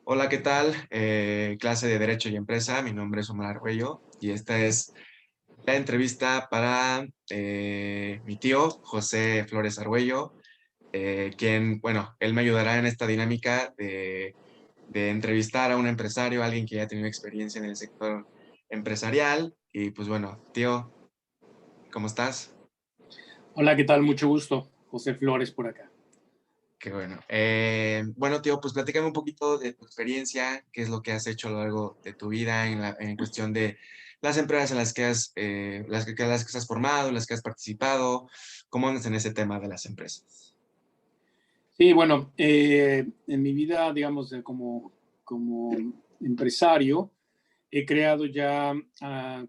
Hola, ¿qué tal? Clase de Derecho y Empresa. Mi nombre es Omar Arguello y esta es la entrevista para mi tío, José Flores Argüello, quien, bueno, él me ayudará en esta dinámica de entrevistar a un empresario, alguien que ya ha tenido experiencia en el sector empresarial. Y pues bueno, tío, ¿cómo estás? Hola, ¿qué tal? Mucho gusto. José Flores por acá. Qué bueno. Bueno, tío, pues platícame un poquito de tu experiencia, qué es lo que has hecho a lo largo de tu vida en cuestión de las empresas en las que las que has formado, en las que has participado, cómo andas en ese tema de las empresas. Sí, bueno, en mi vida, digamos, como empresario, he creado ya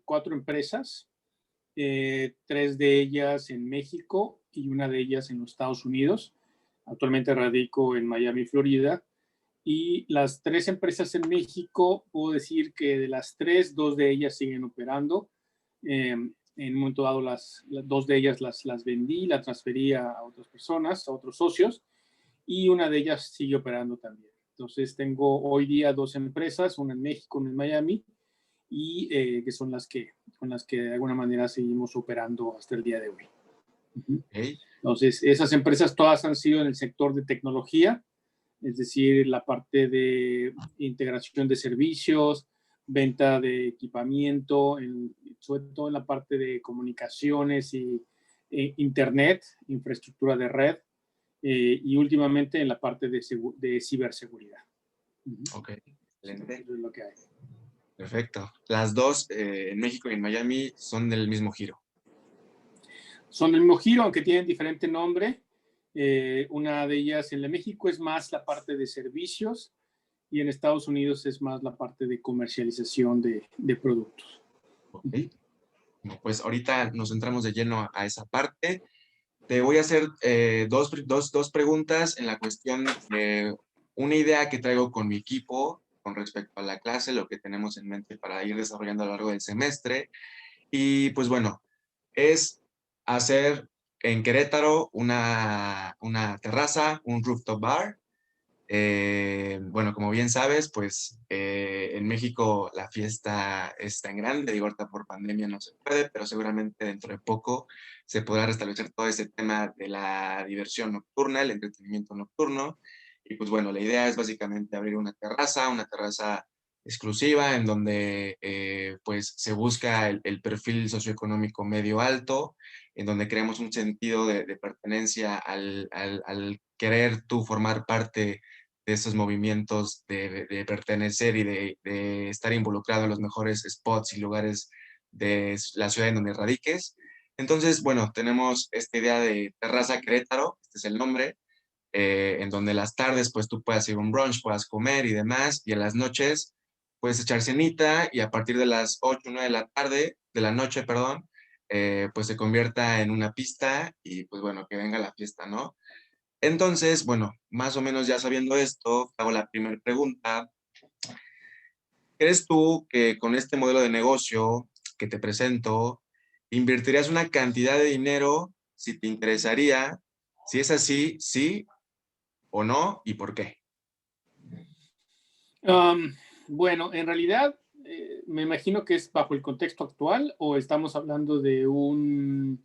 cuatro empresas, tres de ellas en México y una de ellas en los Estados Unidos. Actualmente radico en Miami, Florida. Y las tres empresas en México, puedo decir que de las tres, dos de ellas siguen operando. En un momento dado, dos de ellas las vendí, las transferí a otras personas, a otros socios, y una de ellas sigue operando también. Entonces, tengo hoy día dos empresas, una en México, una en Miami, y que son con las que de alguna manera seguimos operando hasta el día de hoy. Uh-huh. ¿Ok? Entonces, esas empresas todas han sido en el sector de tecnología, es decir, la parte de integración de servicios, venta de equipamiento, sobre todo en la parte de comunicaciones y Internet, infraestructura de red, y últimamente en la parte de ciberseguridad. Uh-huh. Ok, Sí, excelente. eso es lo que hay. Perfecto. Las dos en México y en Miami son del mismo giro. Son el mismo giro, aunque tienen diferente nombre. Una de ellas en México es más la parte de servicios y en Estados Unidos es más la parte de comercialización de productos. Ok. Uh-huh. Bueno, pues ahorita nos entramos de lleno a esa parte. Te voy a hacer dos preguntas en la cuestión de una idea que traigo con mi equipo con respecto a la clase, lo que tenemos en mente para ir desarrollando a lo largo del semestre. Y pues bueno, es hacer en Querétaro una terraza, un rooftop bar. Bueno, como bien sabes, pues en México la fiesta es tan grande, digo, ahorita por pandemia no se puede, pero seguramente dentro de poco se podrá restablecer todo ese tema de la diversión nocturna, el entretenimiento nocturno. Y pues bueno, la idea es básicamente abrir una terraza exclusiva en donde pues se busca el perfil socioeconómico medio alto, en donde creamos un sentido de pertenencia al querer tú formar parte de esos movimientos de pertenecer y de estar involucrado en los mejores spots y lugares de la ciudad en donde radiques. Entonces, bueno, tenemos esta idea de Terraza Querétaro, este es el nombre, en donde las tardes pues tú puedas ir a un brunch, puedas comer y demás, y en las noches puedes echar cenita y a partir de las 8 o 9 de la tarde, de la noche, perdón, pues se convierta en una pista y pues bueno, que venga la fiesta, ¿no? Entonces, bueno, más o menos ya sabiendo esto, hago la primera pregunta. ¿Crees tú que con este modelo de negocio que te presento, invertirías una cantidad de dinero si te interesaría? Si es así, sí o no y por qué. Um, bueno, en realidad me imagino que es bajo el contexto actual o estamos hablando de un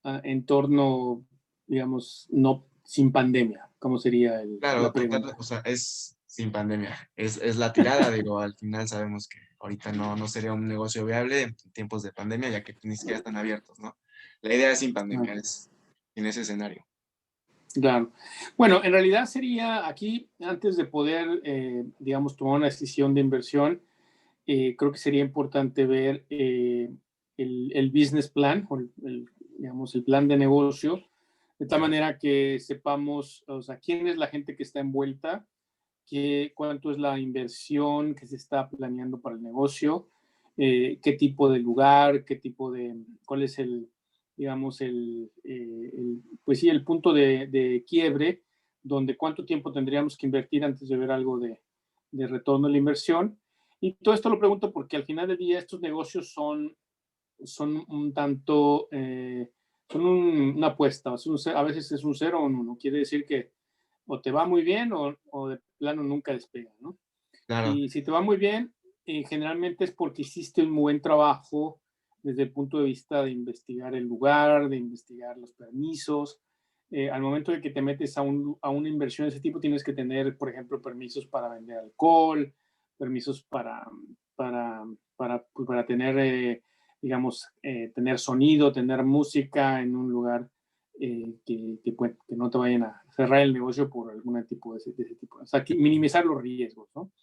entorno, digamos, no sin pandemia. ¿Cómo sería Claro, la total, pregunta? o sea, es sin pandemia, es la tirada, digo, al final sabemos que ahorita no sería un negocio viable en tiempos de pandemia, ya que ni siquiera están abiertos, ¿no? La idea es sin Ah, pandemia, es en ese escenario. claro. Bueno, en realidad sería aquí, antes de poder, digamos, tomar una decisión de inversión, creo que sería importante ver el business plan o digamos, el plan de negocio, de tal manera que sepamos, o sea, quién es la gente que está envuelta, cuánto es la inversión que se está planeando para el negocio, qué tipo de lugar, cuál es digamos, pues sí, el punto de quiebre, donde cuánto tiempo tendríamos que invertir antes de ver algo de retorno a la inversión. Y todo esto lo pregunto porque al final del día estos negocios son un tanto, son una apuesta, a veces es un cero o un uno, quiere decir que o te va muy bien o de plano nunca despega, ¿no? Claro, Y si te va muy bien, generalmente es porque hiciste un buen trabajo desde el punto de vista de investigar el lugar, de investigar los permisos. Al momento de que te metes a una inversión de ese tipo, tienes que tener, por ejemplo, permisos para vender alcohol, permisos para, pues, para tener, digamos, tener sonido, tener música en un lugar que no te vayan a cerrar el negocio por algún tipo de ese tipo. O sea, que minimizar los riesgos, ¿no? mira,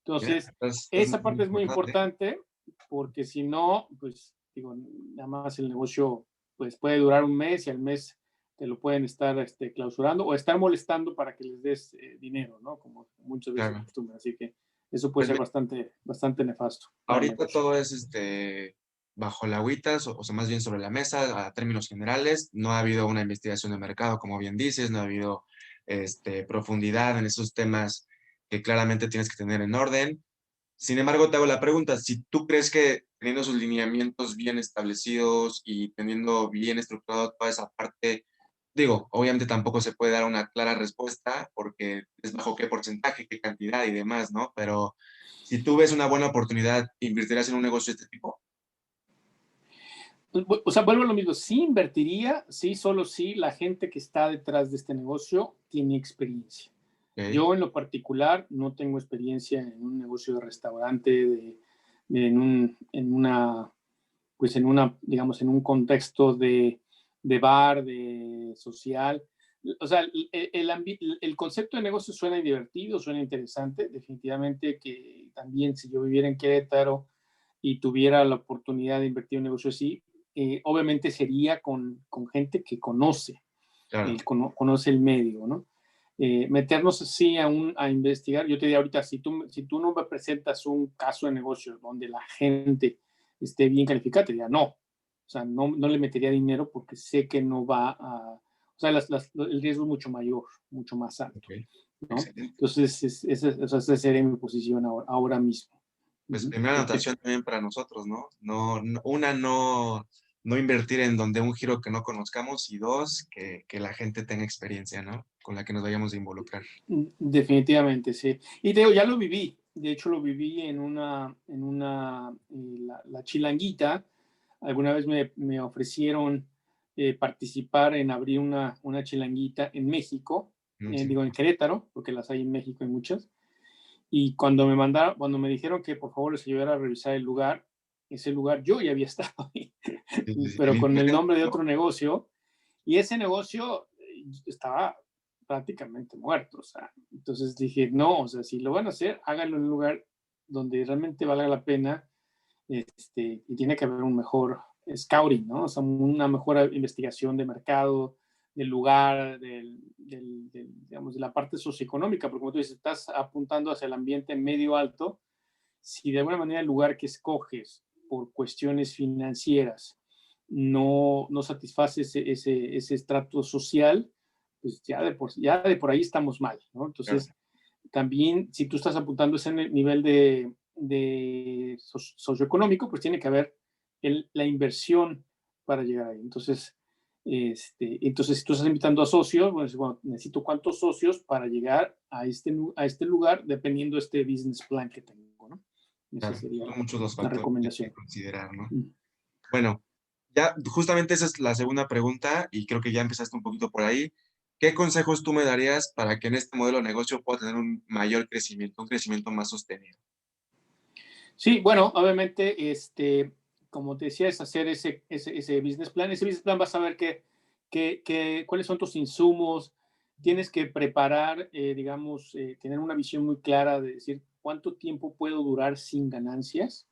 Entonces, es esa muy parte es muy importante. importante porque si no, pues digo, nada más el negocio pues puede durar un mes y al mes te lo pueden estar clausurando o estar molestando para que les des dinero, ¿no? Como muchas veces se Claro. acostumbra. Así que eso puede Pues ser bastante, bastante nefasto para el ahorita negocio. todo es bajo la agüita, o sea, más bien sobre la mesa, a términos generales. No ha habido una investigación de mercado, como bien dices, no ha habido profundidad en esos temas que claramente tienes que tener en orden. Sin embargo, te hago la pregunta, si tú crees que teniendo sus lineamientos bien establecidos y teniendo bien estructurado toda esa parte, digo, obviamente tampoco se puede dar una clara respuesta porque es bajo qué porcentaje, qué cantidad y demás, ¿no? Pero si tú ves una buena oportunidad, ¿invertirías en un negocio de este tipo? O sea, vuelvo a lo mismo, sí invertiría, sí, solo si la gente que está detrás de este negocio tiene experiencia. Ok, Yo en lo particular no tengo experiencia en un negocio de restaurante, en una, pues en una, digamos, en un contexto de bar, de social. O sea, el concepto de negocio suena divertido, suena interesante. Definitivamente que también si yo viviera en Querétaro y tuviera la oportunidad de invertir en un negocio así, obviamente sería con gente que conoce, claro, conoce el medio, ¿no? Meternos así a investigar, yo te diría ahorita, si tú no me presentas un caso de negocio donde la gente esté bien calificada, te diría no. O sea, no le metería dinero porque sé que no va a... O sea, el riesgo es mucho mayor, mucho más ok, alto, ¿no? excelente. Entonces, esa sería mi posición ahora mismo. Pues Uh-huh. primera anotación también para nosotros, ¿no? No invertir en donde un giro que no conozcamos y dos, que la gente tenga experiencia, ¿no? Con la que nos vayamos a involucrar. Definitivamente, sí. Y te digo, ya lo viví. De hecho, lo viví la Chilanguita. Alguna vez me ofrecieron participar en abrir una chilanguita en México, Sí, digo en Querétaro, porque las hay en México, hay muchas. Y cuando me dijeron que por favor les ayudara a revisar el lugar, ese lugar yo ya había estado ahí, sí, sí, sí. El pero con el interés, nombre de ¿no? otro negocio, y ese negocio estaba prácticamente muerto, o sea, entonces dije, no, o sea, si lo van a hacer, háganlo en un lugar donde realmente valga la pena, y tiene que haber un mejor scouting, ¿no? O sea, una mejor investigación de mercado, del lugar, digamos, de la parte socioeconómica, porque como tú dices, estás apuntando hacia el ambiente medio alto, si de alguna manera el lugar que escoges por cuestiones financieras no satisface ese estrato social, pues ya de por ahí estamos mal, ¿no? Claro, Entonces, también si tú estás apuntando ese nivel de socioeconómico, pues tiene que haber la inversión para llegar ahí. Entonces, si tú estás invitando a socios, bueno, necesito cuántos socios para llegar a este lugar, dependiendo de este business plan que tengo, ¿no? Esa claro. sería Son muchos los la factores que hay que recomendación. considerar, ¿no? Mm. Bueno, ya justamente esa es la segunda pregunta y creo que ya empezaste un poquito por ahí. ¿Qué consejos tú me darías para que en este modelo de negocio pueda tener un mayor crecimiento, un crecimiento más sostenido? Sí, bueno, obviamente, como te decía, es hacer ese business plan. Ese business plan vas a ver cuáles son tus insumos. Tienes que preparar, digamos, tener una visión muy clara de decir cuánto tiempo puedo durar sin ganancias,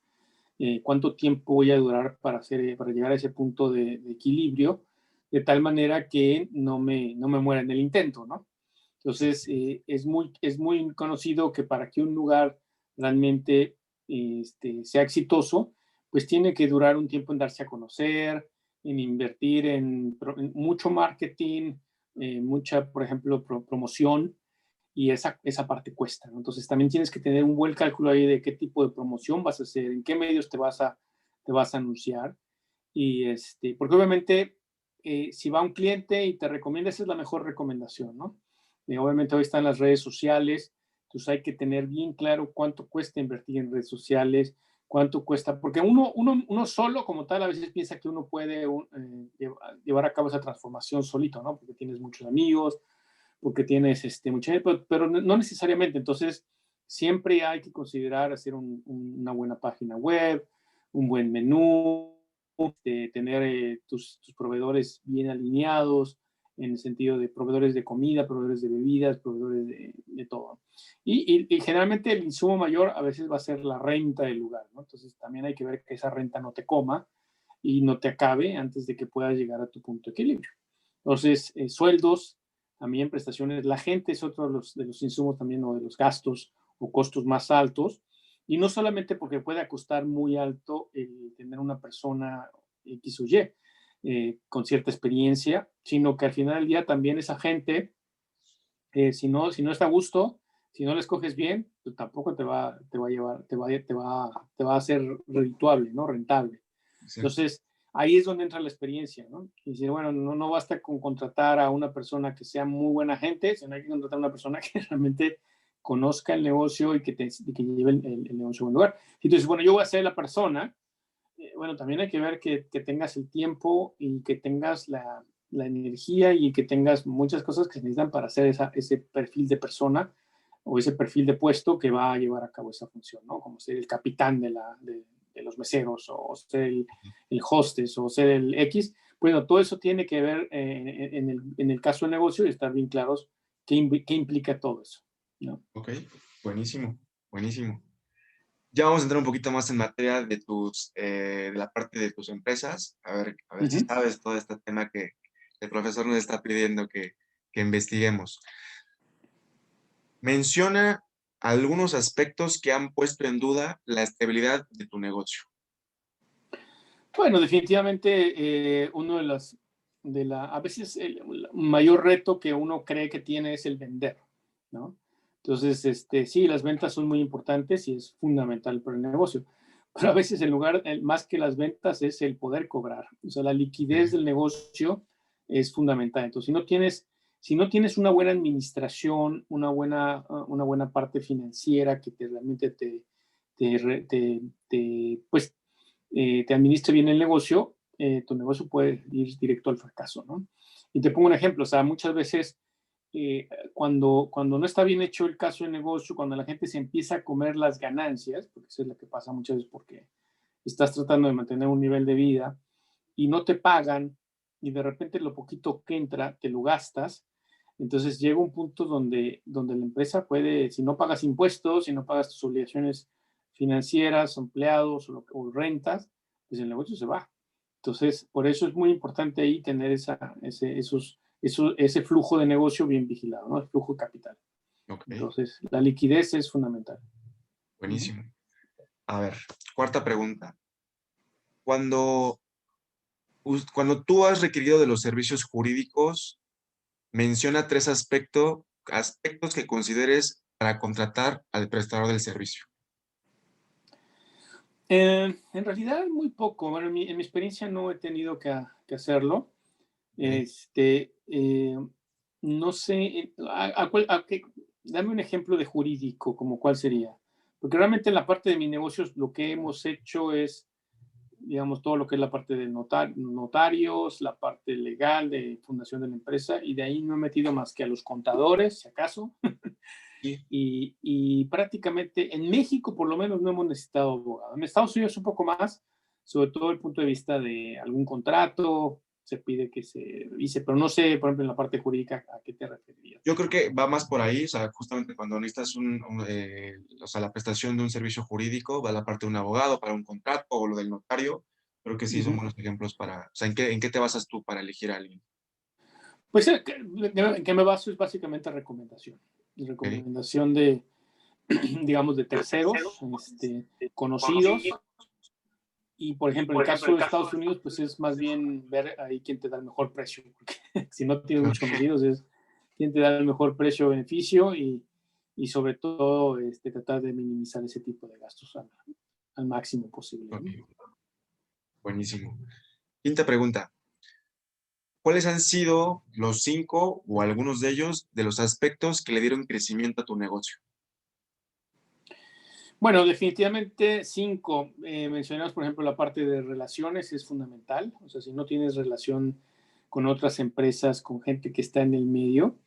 cuánto tiempo voy a durar para llegar a ese punto de equilibrio, de tal manera que no me muera en el intento, ¿no? Entonces, es muy conocido que para que un lugar realmente sea exitoso, pues tiene que durar un tiempo en darse a conocer, en invertir en mucho marketing, mucha, por ejemplo, promoción, y esa parte cuesta, ¿no? Entonces, también tienes que tener un buen cálculo ahí de qué tipo de promoción vas a hacer, en qué medios te vas a anunciar, porque obviamente si va un cliente y te recomienda, esa es la mejor recomendación, ¿no? Obviamente hoy están las redes sociales Entonces hay que tener bien claro cuánto cuesta invertir en redes sociales, cuánto cuesta, porque uno solo como tal a veces piensa que uno puede llevar a cabo esa transformación solito, ¿no? Porque tienes muchos amigos, porque tienes mucha gente, pero no necesariamente. Entonces, siempre hay que considerar hacer una buena página web, un buen menú, tener tus proveedores bien alineados, en el sentido de proveedores de comida, proveedores de bebidas, proveedores de todo. Y generalmente el insumo mayor a veces va a ser la renta del lugar, ¿no? Entonces también hay que ver que esa renta no te coma y no te acabe antes de que puedas llegar a tu punto de equilibrio. Entonces, sueldos, también prestaciones, la gente es otro de los insumos también o de los gastos o costos más altos. Y no solamente porque pueda costar muy alto el tener una persona X o Y con cierta experiencia, sino que al final del día también esa gente, si no está a gusto, si no la escoges bien, pues tampoco te va a llevar, te va a hacer redituable, ¿no? Rentable. Exacto. Entonces, ahí es donde entra la experiencia, ¿no? Y decir, bueno, no basta con contratar a una persona que sea muy buena gente, sino hay que contratar a una persona que realmente conozca el negocio y que lleve el negocio a un lugar. Entonces, bueno, yo voy a ser la persona, bueno, también hay que ver que tengas el tiempo y que tengas la energía y que tengas muchas cosas que se necesitan para hacer ese perfil de persona o ese perfil de puesto que va a llevar a cabo esa función, ¿no? Como ser el capitán de los meseros o ser el hostess o ser el X. Bueno, todo eso tiene que ver en el caso del negocio y estar bien claros qué implica todo eso, ¿no? Ok, buenísimo, buenísimo. Ya vamos a entrar un poquito más en materia de de la parte de tus empresas. A ver si Ujú. sabes todo este tema que el profesor nos está pidiendo que investiguemos. Menciona algunos aspectos que han puesto en duda la estabilidad de tu negocio. Bueno, definitivamente uno a veces el mayor reto que uno cree que tiene es el vender, ¿no? Entonces, sí, las ventas son muy importantes y es fundamental para el negocio, pero a veces en lugar, más que las ventas es el poder cobrar, o sea, la liquidez del negocio es fundamental. Entonces, si no tienes una buena administración, una buena parte financiera que realmente pues te administre bien el negocio, tu negocio puede ir directo al fracaso, ¿no? Y te pongo un ejemplo, o sea, muchas veces cuando no está bien hecho el caso de negocio, cuando la gente se empieza a comer las ganancias, porque eso es lo que pasa muchas veces porque estás tratando de mantener un nivel de vida y no te pagan y de repente lo poquito que entra te lo gastas, entonces llega un punto donde la empresa puede, si no pagas impuestos, si no pagas tus obligaciones financieras, empleados o rentas, pues el negocio se va. Entonces, por eso es muy importante ahí tener ese flujo de negocio bien vigilado, ¿no? El flujo de capital. Ok, Entonces, la liquidez es fundamental. Uh -huh. buenísimo. A ver, cuarta pregunta. Cuando, cuando tú has requerido de los servicios jurídicos, menciona tres aspectos que consideres para contratar al prestador del servicio. En realidad, muy poco. Bueno, en mi experiencia no he tenido que hacerlo. Okay. No sé, dame un ejemplo de jurídico, como cuál sería. Porque realmente en la parte de mis negocios lo que hemos hecho es, digamos, todo lo que es la parte de notarios, la parte legal de fundación de la empresa, y de ahí no he metido más que a los contadores, si acaso. Sí. Y prácticamente en México por lo menos no hemos necesitado abogado. En Estados Unidos un poco más, sobre todo el punto de vista de algún contrato, se pide que se revise, pero no sé, por ejemplo, en la parte jurídica, ¿a qué te referirías? Yo creo que va más por ahí, o sea, justamente cuando necesitas o sea, la prestación de un servicio jurídico, va la parte de un abogado para un contrato o lo del notario. Creo que sí Uh son -huh. buenos ejemplos para, o sea, en qué te basas tú para elegir a alguien? Pues en que me baso es básicamente recomendación. Okay. Recomendación de, digamos, de terceros, conocidos. Y, por ejemplo, en el caso de Estados Unidos, pues es más bien ver ahí quién te da el mejor precio. Porque si no tienes muchos Okay. conocidos, es quién te da el mejor precio-beneficio y sobre todo tratar de minimizar ese tipo de gastos al máximo posible, ¿no? Okay. Buenísimo. Quinta pregunta. ¿Cuáles han sido los 5 o algunos de ellos de los aspectos que le dieron crecimiento a tu negocio? Bueno, definitivamente 5. Mencionamos, por ejemplo, la parte de relaciones es fundamental. O sea, si no tienes relación con otras empresas, con gente que está en el medio,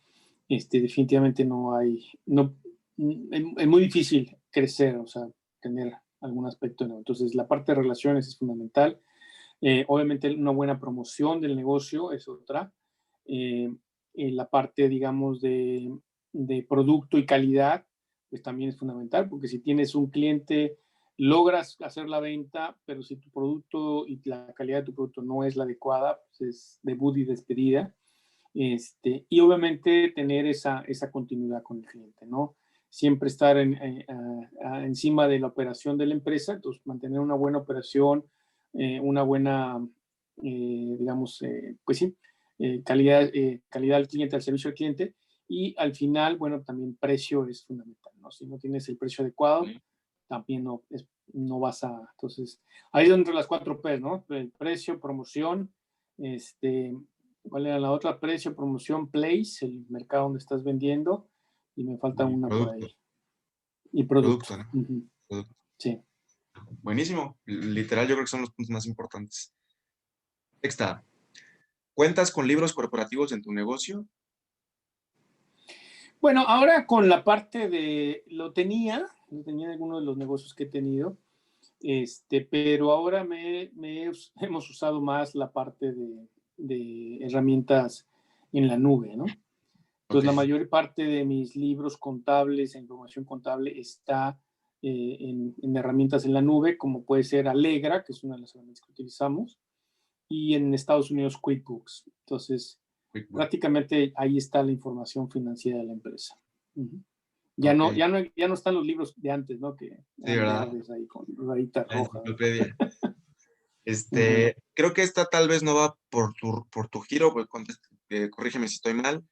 definitivamente no hay, no, es muy difícil crecer, o sea, tener algún aspecto nuevo. Entonces, la parte de relaciones es fundamental. Obviamente, una buena promoción del negocio es otra. Eh, la parte, digamos, de producto y calidad, pues también es fundamental, porque si tienes un cliente, logras hacer la venta, pero si tu producto y la calidad de tu producto no es la adecuada, pues es debut y despedida. Y obviamente tener esa continuidad con el cliente, ¿no? Siempre estar encima de la operación de la empresa, entonces mantener una buena operación, una buena, digamos, pues sí, calidad al cliente, al servicio al cliente, y al final, bueno, también precio es fundamental, ¿no? Si no tienes el precio adecuado, también no vas a, entonces, ahí es donde las 4 P, ¿no? El precio, promoción, este, ¿cuál era la otra? Precio, promoción, place, el mercado donde estás vendiendo, y me falta Y una por producto, ahí. Y producto. producto, ¿no? Uh-huh. Producto. Sí. Buenísimo. Literal, yo creo que son los puntos más importantes. Sexta, ¿cuentas con libros corporativos en tu negocio? Bueno, ahora con la parte lo tenía en algunos de los negocios que he tenido, pero ahora hemos usado más la parte de herramientas en la nube, ¿no? Ok, Entonces, la mayor parte de mis libros contables e información contable está en herramientas en la nube, como puede ser Allegra, que es una de las herramientas que utilizamos, y en Estados Unidos QuickBooks. Entonces, QuickBooks. prácticamente ahí está la información financiera de la empresa. Uh-huh. Ok, Ya no están los libros de antes, ¿no? Que sí, eran ¿verdad? verdes ahí con rayita La roja. enciclopedia. Uh-huh. Creo que esta tal vez no va por tu giro, pues, corrígeme si estoy mal.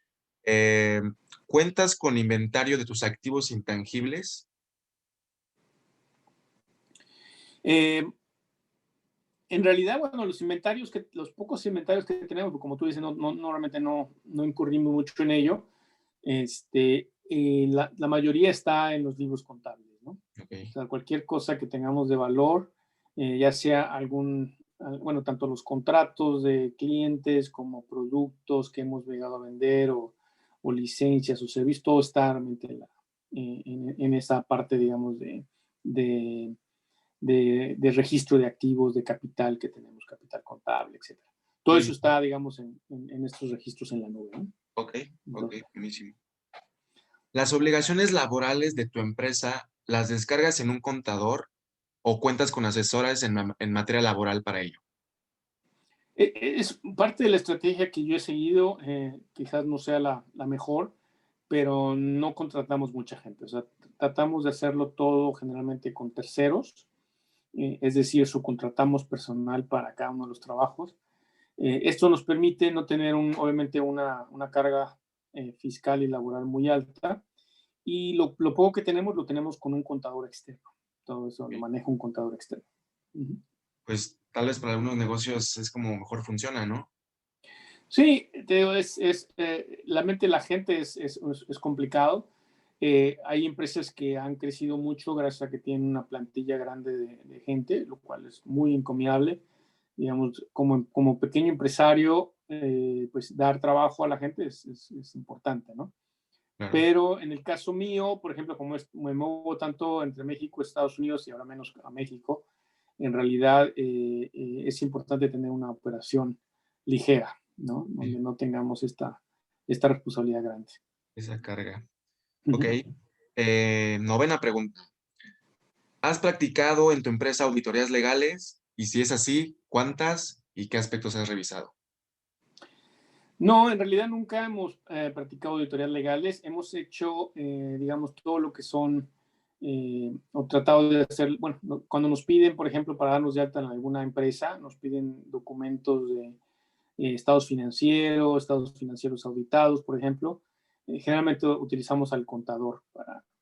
Eh, ¿Cuentas con inventario de tus activos intangibles? Eh, En realidad, bueno, los pocos inventarios que tenemos, pues, como tú dices, normalmente no incurrimos mucho en ello. La mayoría está en los libros contables, ¿no? Ok, O sea, cualquier cosa que tengamos de valor, ya sea bueno, tanto los contratos de clientes como productos que hemos llegado a vender o licencias o servicios, todo está realmente en esa parte, digamos, de de registro de activos, de capital que tenemos, capital contable, etcétera. Todo eso sí, está, digamos, en estos registros en la nube, ¿no? ok, ok, Entonces, buenísimo. ¿Las obligaciones laborales de tu empresa las descargas en un contador o cuentas con asesores en materia laboral para ello? es parte de la estrategia que yo he seguido, quizás no sea la mejor, pero no contratamos mucha gente. O sea, tratamos de hacerlo todo generalmente con terceros, es decir, subcontratamos personal para cada uno de los trabajos. Esto nos permite no tener, obviamente, una carga fiscal y laboral muy alta, y lo poco que tenemos lo tenemos con un contador externo. Todo eso lo Ok. maneja un contador externo. Uh-huh. Pues tal vez para algunos negocios es como mejor funciona, ¿no? Sí, te digo, la mente de la gente es complicado. Hay empresas que han crecido mucho gracias a que tienen una plantilla grande de gente, lo cual es muy encomiable. Digamos, como pequeño empresario, pues dar trabajo a la gente es importante, ¿no? Claro. Pero en el caso mío, por ejemplo, como me muevo tanto entre México, Estados Unidos y ahora menos a México, en realidad es importante tener una operación ligera, ¿no? Sí, Donde no tengamos esta responsabilidad grande. esa carga. Ok. Ujú. Novena pregunta. ¿Has practicado en tu empresa auditorías legales? Y si es así, ¿cuántas y qué aspectos has revisado? No, en realidad nunca hemos practicado auditorías legales. Hemos hecho, digamos, todo lo que son, o tratado de hacer, bueno, cuando nos piden, por ejemplo, para darnos de alta en alguna empresa, nos piden documentos de estados financieros auditados, por ejemplo. Generalmente utilizamos al contador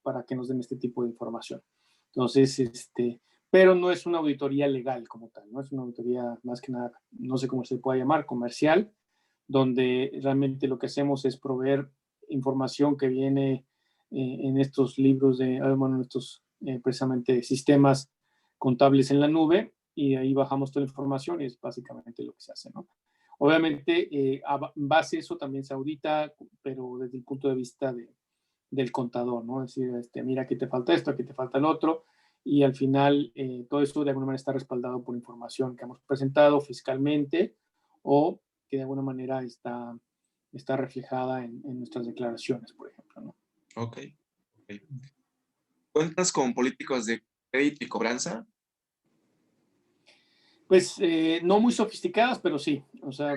para que nos den este tipo de información. Entonces, pero no es una auditoría legal como tal, no es una auditoría más que nada, no sé cómo se puede llamar, comercial, donde realmente lo que hacemos es proveer información que viene en estos libros bueno, en estos precisamente sistemas contables en la nube y ahí bajamos toda la información y es básicamente lo que se hace, ¿no? Obviamente, en base a eso también se audita, pero desde el punto de vista del contador, ¿no? Es decir, mira, aquí te falta esto, aquí te falta el otro, y al final todo esto de alguna manera está respaldado por información que hemos presentado fiscalmente o que de alguna manera está reflejada en nuestras declaraciones, por ejemplo, ¿no? Ok. Ok. ¿Cuentas con políticos de crédito y cobranza? Pues no muy sofisticadas, pero sí. O sea,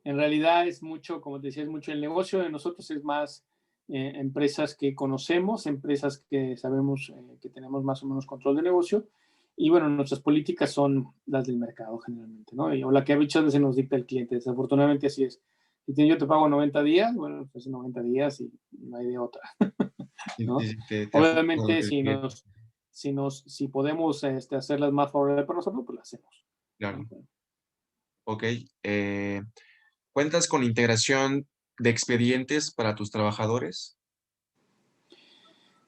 en realidad es mucho, como te decía, es mucho el negocio de nosotros, es más empresas que conocemos, empresas que sabemos que tenemos más o menos control de negocio. Y bueno, nuestras políticas son las del mercado generalmente, ¿no? O la que muchas veces nos dicta el cliente. Desafortunadamente así es. Si yo te pago 90 días, bueno, pues 90 días y no hay de otra, ¿no? Te ajustas a lo Obviamente, que el cliente. si podemos hacerlas más favorables para nosotros, pues las hacemos, Claro. ¿no? Ok. ¿Cuentas con integración de expedientes para tus trabajadores?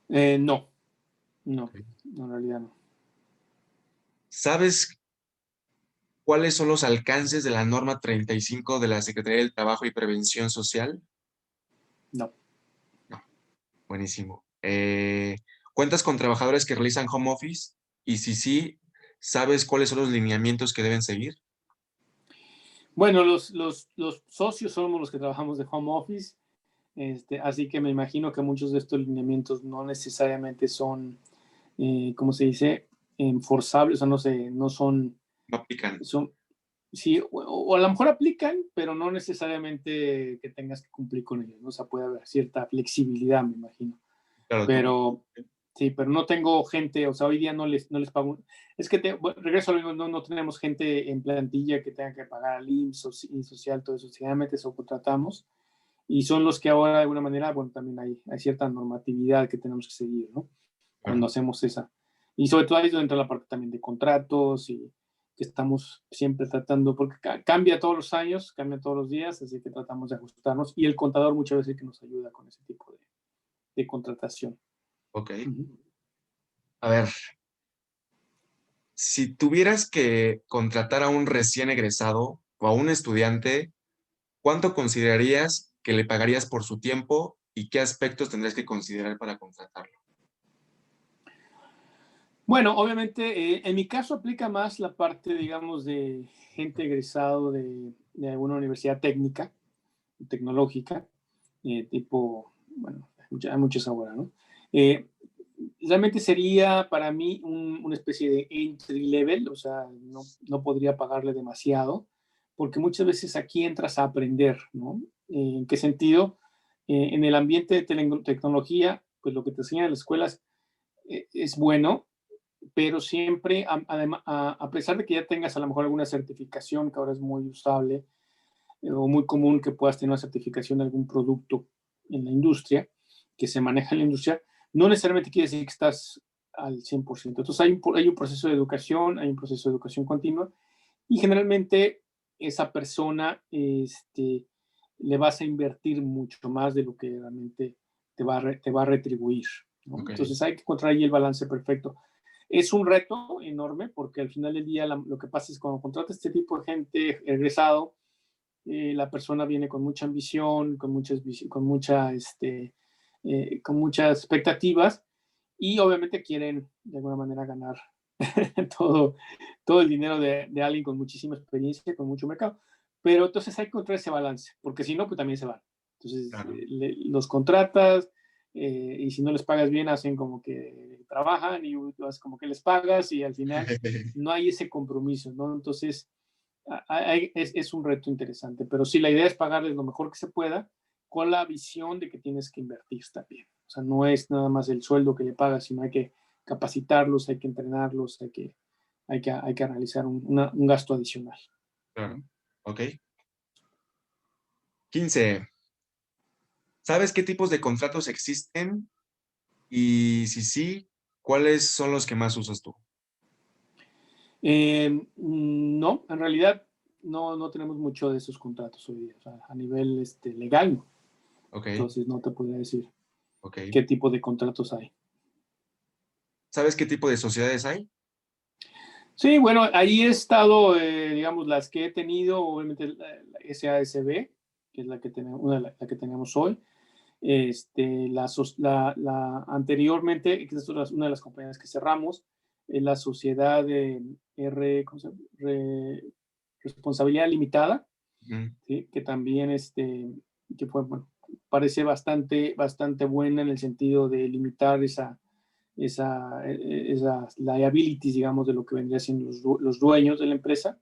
No, no, Ok. en realidad no. ¿Sabes cuáles son los alcances de la norma 35 de la Secretaría del Trabajo y Prevención Social? No. No, buenísimo. ¿Cuentas con trabajadores que realizan home office? Y si sí, ¿sabes cuáles son los lineamientos que deben seguir? Bueno, los socios somos los que trabajamos de home office, así que me imagino que muchos de estos lineamientos no necesariamente son, ¿cómo se dice? Enforzables, o sea, no sé, no son, No aplican. son sí, o a lo mejor aplican, pero no necesariamente que tengas que cumplir con ellos, ¿no? O sea, puede haber cierta flexibilidad, me imagino. Claro, tú. Pero sí, pero no tengo gente, o sea, hoy día no les pago. Es que bueno, regreso a lo mismo, no tenemos gente en plantilla que tenga que pagar al IMSS y social, todo eso. Generalmente subcontratamos y son los que ahora de alguna manera, bueno, también hay cierta normatividad que tenemos que seguir, ¿no? Cuando Claro. hacemos esa. Y sobre todo ahí es donde entra la parte también de contratos y que estamos siempre tratando, porque cambia todos los años, cambia todos los días, así que tratamos de ajustarnos y el contador muchas veces que nos ayuda con ese tipo de contratación. Ok. Ujú. A ver, si tuvieras que contratar a un recién egresado o a un estudiante, ¿cuánto considerarías que le pagarías por su tiempo y qué aspectos tendrías que considerar para contratarlo? Bueno, obviamente, en mi caso aplica más la parte, digamos, de gente egresado de alguna universidad técnica, tecnológica, tipo, bueno, hay muchos ahora, ¿no? Eh, Realmente sería para mí una especie de entry level, o sea, no podría pagarle demasiado, porque muchas veces aquí entras a aprender, ¿no? ¿En qué sentido? En el ambiente de tecnología, pues lo que te enseñan en las escuelas es bueno, pero siempre, a pesar de que ya tengas a lo mejor alguna certificación que ahora es muy usable o muy común que puedas tener una certificación de algún producto en la industria, que se maneja en la industria, no necesariamente quiere decir que estás al 100%. Entonces hay un proceso de educación, hay un proceso de educación continua y generalmente esa persona le vas a invertir mucho más de lo que realmente te va a retribuir, ¿no? Ok, Entonces hay que encontrar ahí el balance perfecto. Es un reto enorme porque al final del día lo que pasa es cuando contratas este tipo de gente egresado, la persona viene con mucha ambición, con muchas expectativas y obviamente quieren de alguna manera ganar todo, todo el dinero de alguien con muchísima experiencia, con mucho mercado. Pero entonces hay que encontrar ese balance, porque si no, pues también se van. Entonces, claro. los contratas y si no les pagas bien, hacen como que trabajan y tú haces como que les pagas y al final no hay ese compromiso, ¿no? Entonces, es un reto interesante, pero sí, la idea es pagarles lo mejor que se pueda con la visión de que tienes que invertir también. O sea, no es nada más el sueldo que le pagas, sino hay que capacitarlos, hay que entrenarlos, hay que realizar un gasto adicional, Claro. ¿no? Ok. 15. ¿Sabes qué tipos de contratos existen? Y si sí, ¿cuáles son los que más usas tú? No, en realidad no tenemos mucho de esos contratos hoy día, o sea, a nivel legal, no. Ok, Entonces no te podría decir ok. qué tipo de contratos hay. ¿Sabes qué tipo de sociedades hay? Sí, bueno, ahí he estado, digamos, las que he tenido, obviamente la SASB, que es la que tenemos, una de la que tenemos hoy. Anteriormente, que es una de las compañías que cerramos, la sociedad de ¿cómo se llama? Responsabilidad limitada, Ujú. ¿sí? Que también que fue, bueno, parece bastante buena en el sentido de limitar esas liabilities, digamos, de lo que vendría siendo los dueños de la empresa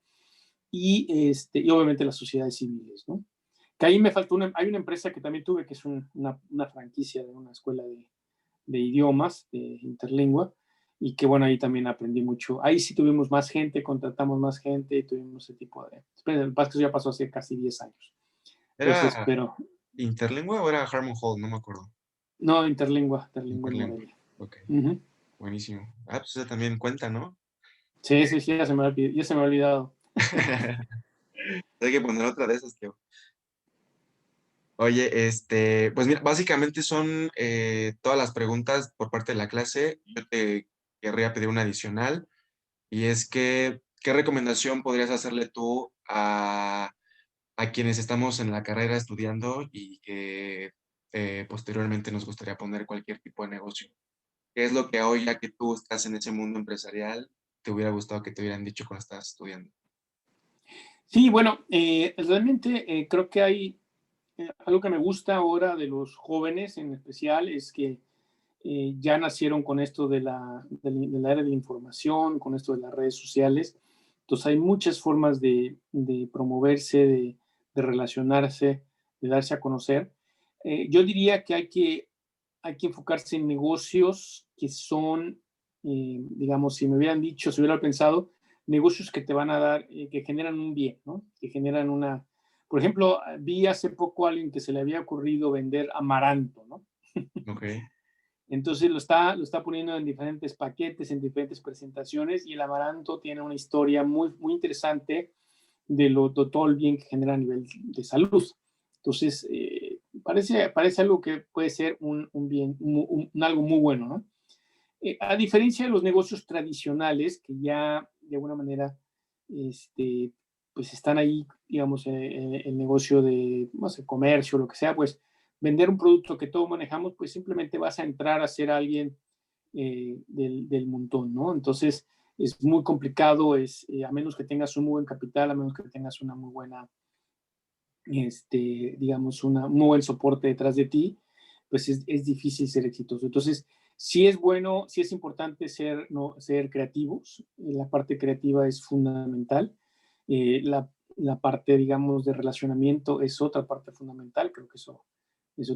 y obviamente las sociedades civiles, ¿no? Que ahí me faltó hay una empresa que también tuve, que es una franquicia de una escuela de idiomas, de interlingua, y que bueno, ahí también aprendí mucho. Ahí sí tuvimos más gente, contratamos más gente y tuvimos ese tipo de... El que eso ya pasó hace casi 10 años. Entonces, ¿Era pero Interlingua o era Harmon Hall? No me acuerdo. no, interlingua en Interlingua. Morelia. Ok, Ujú. buenísimo. Ah, pues eso también cuenta, ¿no? Sí, sí, sí, ya se me ha olvidado. Hay que poner otra de esas, tío. Oye, pues mira, básicamente son todas las preguntas por parte de la clase. Yo te querría pedir una adicional y es que, ¿qué recomendación podrías hacerle tú a quienes estamos en la carrera estudiando y que posteriormente nos gustaría poner cualquier tipo de negocio? ¿Qué es lo que hoy, ya que tú estás en ese mundo empresarial, te hubiera gustado que te hubieran dicho cuando estabas estudiando? Sí, bueno, realmente creo que hay algo que me gusta ahora de los jóvenes en especial es que ya nacieron con esto de la era de la información, con esto de las redes sociales. Entonces hay muchas formas de promoverse, de relacionarse, de darse a conocer. Yo diría que hay que enfocarse en negocios que son, digamos, si me hubieran dicho, si hubiera pensado, negocios que te van a dar, que generan un bien, ¿no? Que generan una... Por ejemplo, vi hace poco a alguien que se le había ocurrido vender amaranto, ¿no? Ok. Entonces lo está poniendo en diferentes paquetes, en diferentes presentaciones, y el amaranto tiene una historia muy interesante de todo el bien que genera a nivel de salud. Entonces, parece algo que puede ser un bien, algo muy bueno, ¿no? A diferencia de los negocios tradicionales, que ya de alguna manera, este, pues están ahí, digamos, el negocio de, no sé, comercio, lo que sea, pues vender un producto que todos manejamos, pues simplemente vas a entrar a ser alguien del montón, ¿no? Entonces, es muy complicado, a menos que tengas un muy buen capital, a menos que tengas una muy buena, digamos, un muy buen soporte detrás de ti, pues es difícil ser exitoso. Entonces, sí es bueno, sí es importante ser creativos. La parte creativa es fundamental. La parte, digamos, de relacionamiento es otra parte fundamental. Creo que eso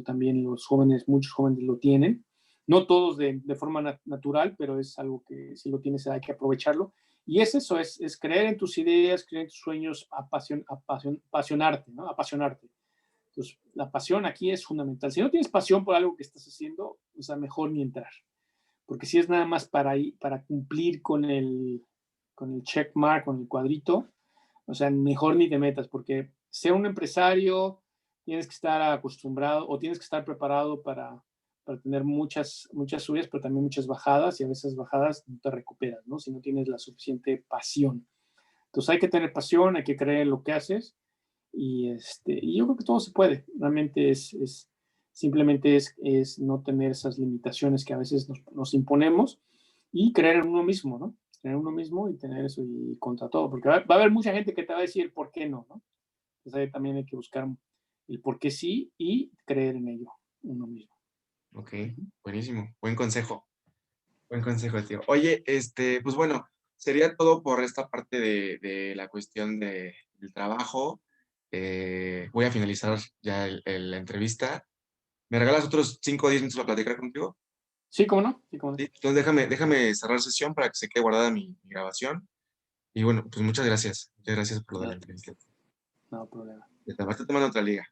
también los jóvenes, muchos jóvenes lo tienen. No todos de forma natural, pero es algo que si lo tienes hay que aprovecharlo. Y es eso, es creer en tus ideas, creer en tus sueños, apasionarte, ¿no? Apasionarte. Entonces, la pasión aquí es fundamental. Si no tienes pasión por algo que estás haciendo, o sea, mejor ni entrar. Porque si es nada más para cumplir con el check mark, con el cuadrito, o sea, mejor ni te metas, porque ser un empresario tienes que estar acostumbrado o tienes que estar preparado para tener muchas subidas, pero también muchas bajadas, y a veces bajadas no te recuperas, ¿no? Si no tienes la suficiente pasión. Entonces hay que tener pasión, hay que creer en lo que haces y yo creo que todo se puede. Realmente simplemente es no tener esas limitaciones que a veces nos imponemos y creer en uno mismo, ¿no? Creer en uno mismo y tener eso y contra todo, porque va a haber mucha gente que te va a decir por qué no, ¿no? Entonces ahí también hay que buscar el por qué sí y creer en ello, uno mismo. Ok, buenísimo. Buen consejo, tío. Oye, pues bueno, sería todo por esta parte de la cuestión del trabajo. Voy a finalizar ya la entrevista. ¿Me regalas otros 5 o 10 minutos para platicar contigo? Sí, cómo no, sí, cómo no. Sí, entonces déjame cerrar sesión para que se quede guardada mi grabación. Y bueno, pues muchas gracias. Muchas gracias por lo de la No, entrevista. no problema. Te tomando otra liga.